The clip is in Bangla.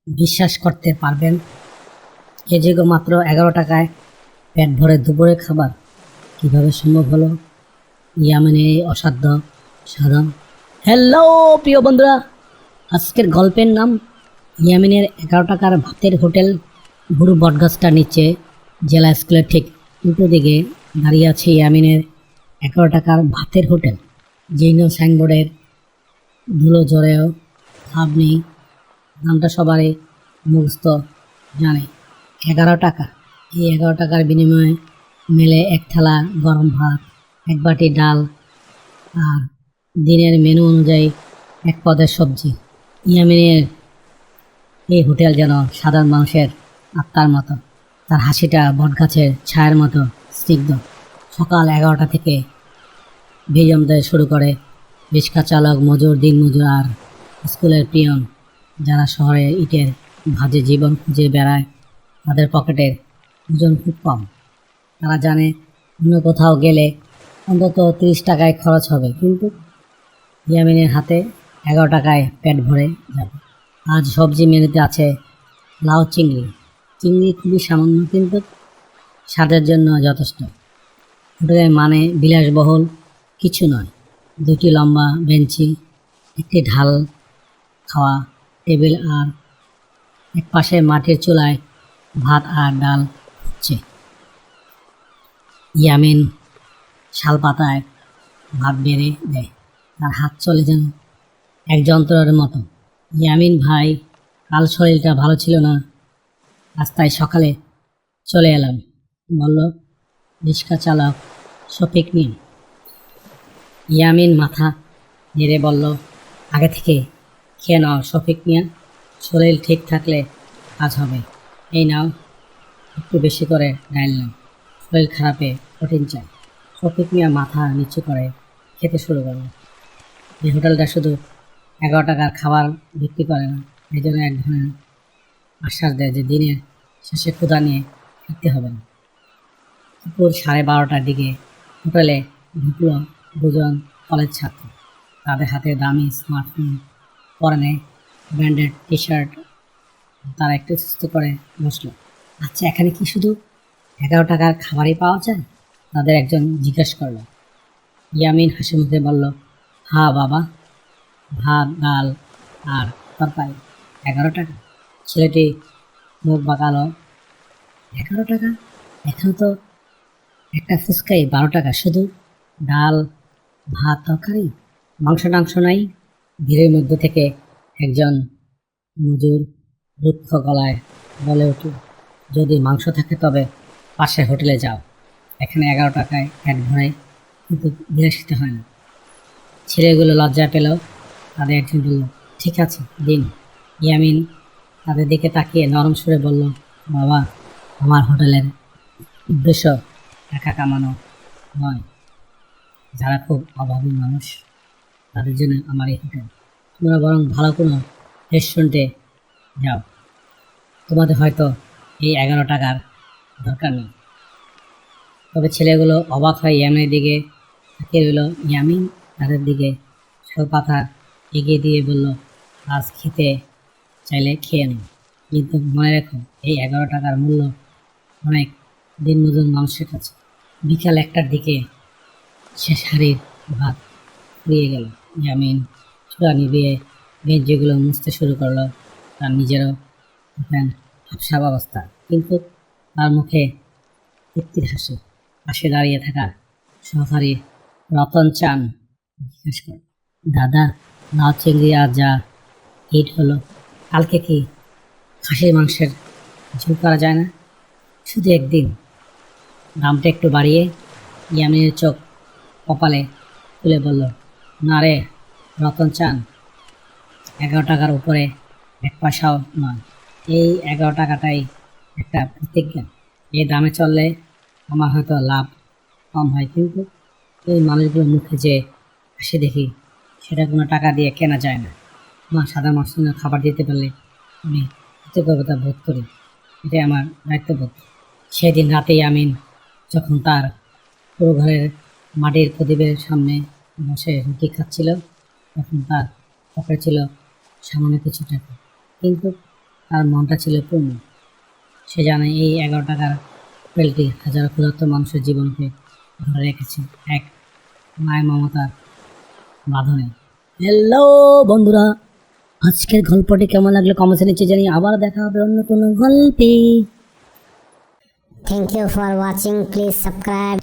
বিশ্বাস করতে পারবেন, এ যে মাত্র 11 টাকায় পেট ভরে দুপুরে খাবার কিভাবে সম্ভব হলো? ইয়ামিনের এই অসাধ্য সাধন। হ্যালো প্রিয় বন্ধুরা, আজকের গল্পের নাম ইয়ামিনের 11 টাকার ভাতের হোটেল। বুড়ো বটগাছটার নিচে জেলা স্কুলের ঠিক উল্টো দিকে দাঁড়িয়ে আছে ইয়ামিনের 11 টাকার ভাতের হোটেল। জীর্ণ সাইনবোর্ডের ধুলো জড়েও লাভ নেই, নামটা সবারই মুখস্থ জানে। 11 টাকা, এই 11 টাকার বিনিময়ে মেলে এক থালা গরম ভাত, এক বাটি ডাল আর দিনের মেনু অনুযায়ী এক পদের সবজি। ইয়ামিনের এই হোটেল যেন সাধারণ মানুষের আত্মার মতো। তার হাসিটা বটগাছের ছায়ার মতো স্নিগ্ধ। সকাল 11টা থেকে ভিড় জমতে শুরু করে। রিক্সা চালক, মজুর, দিনমজুর আর স্কুলের পিয়ন, যারা শহরে ইটের ভাজে জীবন খুঁজে বেড়ায়, তাদের পকেটের ওজন খুব কম। তারা জানে অন্য কোথাও গেলে অন্তত 30 টাকায় খরচ হবে, কিন্তু ইয়ামিনের হাতে 11 টাকায় পেট ভরে যাবে। আজ সবজি মেনুতে আছে লাউ চিংড়ি। চিংড়ি খুবই সামান্য, কিন্তু স্বাদের জন্য যথেষ্ট। হোটেলের মানে বিলাসবহুল কিছু নয়। 2টি লম্বা বেঞ্চি, একটি ঢাল খাওয়া টেবিল আর এক পাশে মাটির চুলায় ভাত আর ডাল হচ্ছে। ইয়ামিন শাল পাতায় ভাত বেড়ে দেয়, তার হাত চলে যেন এক যন্ত্রের মতো। ইয়ামিন ভাই, কাল শরীরটা ভালো ছিল না, আজ তাই সকালে চলে এলাম, বলল রিক্সা চালক শফিক মিয়া। ইয়ামিন মাথা নেড়ে বলল, আগে থেকে খেয়ে নাও শফিক মিয়া, শরীর ঠিক থাকলে কাজ হবে। এই নাও, একটু বেশি করে ডাইল নাও, শরীর খারাপে প্রোটিন চাই। শফিক মিয়া মাথা নিচু করে খেতে শুরু করল। এই হোটেলটা শুধু 11 টাকার খাবার বিক্রি করে না, এই জন্য এক ধরনের আশ্বাস দেয় যে দিনের শেষে ক্ষুধা নিয়ে ফিরতে হবে না। দুপুর 12:30টার দিকে হোটেলে ঢুকলো 2জন কলেজ ছাত্র। তাদের হাতে দামি স্মার্টফোন, পরনে ব্র্যান্ডেড টি শার্ট। তারা একটু সুস্থ করে বসলো। আচ্ছা, এখানে কি শুধু 11 টাকার খাবারই পাওয়া যায়? তাদের একজন জিজ্ঞেস করলো। ইয়ামিন হাসি মুখে বলল, হ্যাঁ বাবা, ভাত, ডাল আর তরকারি 11 টাকা। ছেলেটি মুখ বাঁকালো। 11 টাকা? এখন তো একটা ফুচকাই 12 টাকা, শুধু ডাল, ভাত, তরকারি, মাংস টাংস নাই? ভিড়ের মধ্যে থেকে একজন মজুর রুক্ষ গলায় বলে উঠল, যদি মাংস থাকে তবে পাশের হোটেলে যাও, এখানে 11 টাকায় পেট ভরে কিন্তু বিলাসিতা হয় না। ছেলেগুলো লজ্জা পেল। তাদের একজন বলল, ঠিক আছে দিন। ইয়ামিন তাদের দিকে তাকিয়ে নরম সুরে বলল, বাবা, আমার হোটেলের উদ্দেশ্য টাকা কামানো নয়। যারা খুব অভাবী মানুষ, তাদের জন্য আমার এই হোটেল। তোমরা বরং ভালো কোনো রেস্টুরেন্টে যাও, তোমাদের হয়তো এই 11 টাকার দরকার নেই। তবে ছেলেগুলো অবাক হয়ে ইয়ামিনের দিকে তাকিয়ে রইল। ইয়ামিন তাদের দিকে শালপাতা এগিয়ে দিয়ে বলল, আজ খেতে চাইলে খেয়ে নিন, কিন্তু মনে রেখো এই 11 টাকার মূল্য অনেক দিনমজুর মানুষের কাছে। বিকাল 1টার দিকে শেষ হাড়ির ভাত ফুরিয়ে গেল। ইয়ামিন চুলা নিভিয়ে বেঞ্চিগুলো মুছতে শুরু করলো। তার নিজেরও তখন হাফসাব অবস্থা, কিন্তু তার মুখে তৃপ্তির হাসি। পাশে দাঁড়িয়ে থাকা সহকারী রতন চান জিজ্ঞেস করে, দাদা, লাউ চিংড়ি আর যা হিট হলো, কালকে কি খাসির মাংসের ঝোল করা যায় না? শুধু একদিন, দামটা একটু বাড়িয়ে। ইয়ামিনের চোখ কপালে তুলে বলল, না রে রতন চান, 11 টাকার উপরে 1 পয়সাও নয়। এই 11 টাকাটাই একটা প্রতিজ্ঞা। এই দামে চললে আমার হয়তো লাভ কম হয়, কিন্তু ওই মানুষগুলোর মুখে যে হাসি দেখি, সেটা কোনো টাকা দিয়ে কেনা যায় না। আমার সাদা মানুষের জন্য খাবার দিতে পারলে আমি কৃতজ্ঞতা বোধ করি, এটাই আমার দায়িত্ববোধ। সেদিন রাতেই আমিন যখন তার পুরো ঘরের মাটির প্রদীপের সামনে বসে রুটি খাচ্ছিল, তখন তার পকেটে ছিল সামান্য কিছু টাকা, কিন্তু তার মনটা ছিল পূর্ণ। সে জানে এই 11 টাকার পেলটি হাজার ক্ষুধার্ত মানুষের জীবনকে ধরে রেখেছে এক মায়ের মমতার বাঁধনে। হ্যালো বন্ধুরা, আজকের গল্পটি কেমন লাগলো কমেন্টে নিচে জানি। আবার দেখা হবে অন্য কোনো গল্পে। Thank you for watching. Please subscribe.